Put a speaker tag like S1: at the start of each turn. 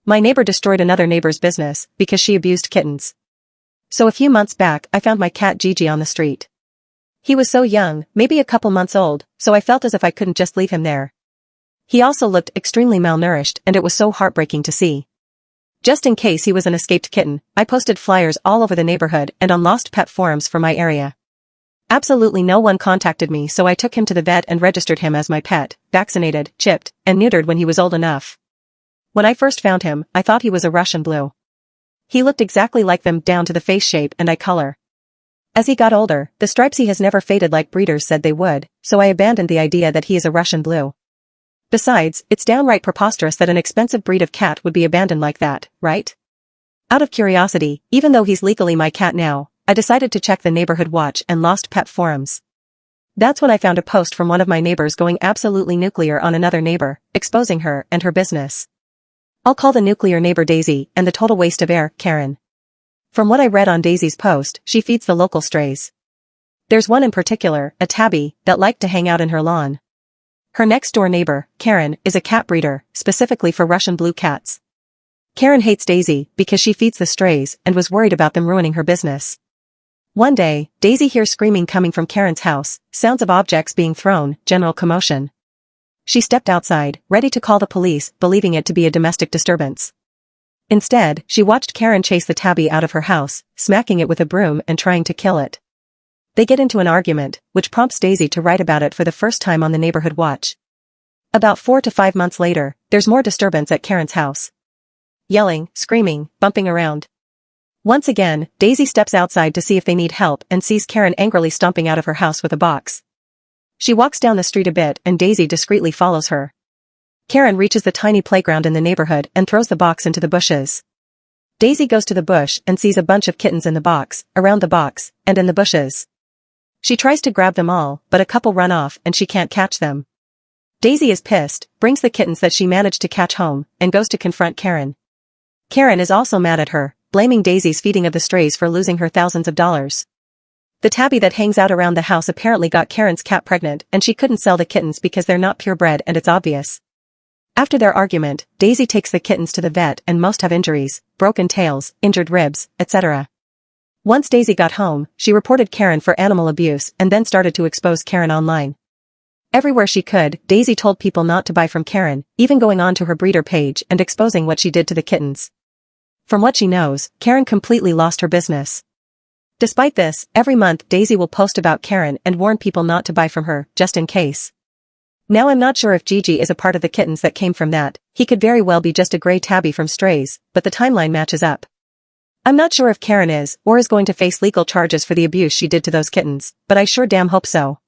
S1: My neighbor destroyed another neighbor's business because she abused kittens. So a few months back I found my cat Gigi on the street. He was so young, maybe a couple months old, so I felt as if I couldn't just leave him there. He also looked extremely malnourished and it was so heartbreaking to see. Just in case he was an escaped kitten, I posted flyers all over the neighborhood and on lost pet forums for my area. Absolutely no one contacted me, so I took him to the vet and registered him as my pet, vaccinated, chipped, and neutered when he was old enough. When I first found him, I thought he was a Russian blue. He looked exactly like them down to the face shape and eye color. As he got older, the stripes he has never faded like breeders said they would, so I abandoned the idea that he is a Russian blue. Besides, it's downright preposterous that an expensive breed of cat would be abandoned like that, right? Out of curiosity, even though he's legally my cat now, I decided to check the neighborhood watch and lost pet forums. That's when I found a post from one of my neighbors going absolutely nuclear on another neighbor, exposing her and her business. I'll call the nuclear neighbor Daisy and the total waste of air, Karen. From what I read on Daisy's post, she feeds the local strays. There's one in particular, a tabby, that liked to hang out in her lawn. Her next-door neighbor, Karen, is a cat breeder, specifically for Russian blue cats. Karen hates Daisy because she feeds the strays and was worried about them ruining her business. One day, Daisy hears screaming coming from Karen's house, sounds of objects being thrown, general commotion. She stepped outside, ready to call the police, believing it to be a domestic disturbance. Instead, she watched Karen chase the tabby out of her house, smacking it with a broom and trying to kill it. They get into an argument, which prompts Daisy to write about it for the first time on the neighborhood watch. About 4 to 5 months later, there's more disturbance at Karen's house. Yelling, screaming, bumping around. Once again, Daisy steps outside to see if they need help and sees Karen angrily stomping out of her house with a box. She walks down the street a bit and Daisy discreetly follows her. Karen reaches the tiny playground in the neighborhood and throws the box into the bushes. Daisy goes to the bush and sees a bunch of kittens in the box, around the box, and in the bushes. She tries to grab them all, but a couple run off and she can't catch them. Daisy is pissed, brings the kittens that she managed to catch home, and goes to confront Karen. Karen is also mad at her, blaming Daisy's feeding of the strays for losing her thousands of dollars. The tabby that hangs out around the house apparently got Karen's cat pregnant and she couldn't sell the kittens because they're not purebred and it's obvious. After their argument, Daisy takes the kittens to the vet and most have injuries, broken tails, injured ribs, etc. Once Daisy got home, she reported Karen for animal abuse and then started to expose Karen online. Everywhere she could, Daisy told people not to buy from Karen, even going on to her breeder page and exposing what she did to the kittens. From what she knows, Karen completely lost her business. Despite this, every month Daisy will post about Karen and warn people not to buy from her, just in case. Now I'm not sure if Gigi is a part of the kittens that came from that, he could very well be just a gray tabby from strays, but the timeline matches up. I'm not sure if Karen is, or is going to face legal charges for the abuse she did to those kittens, but I sure damn hope so.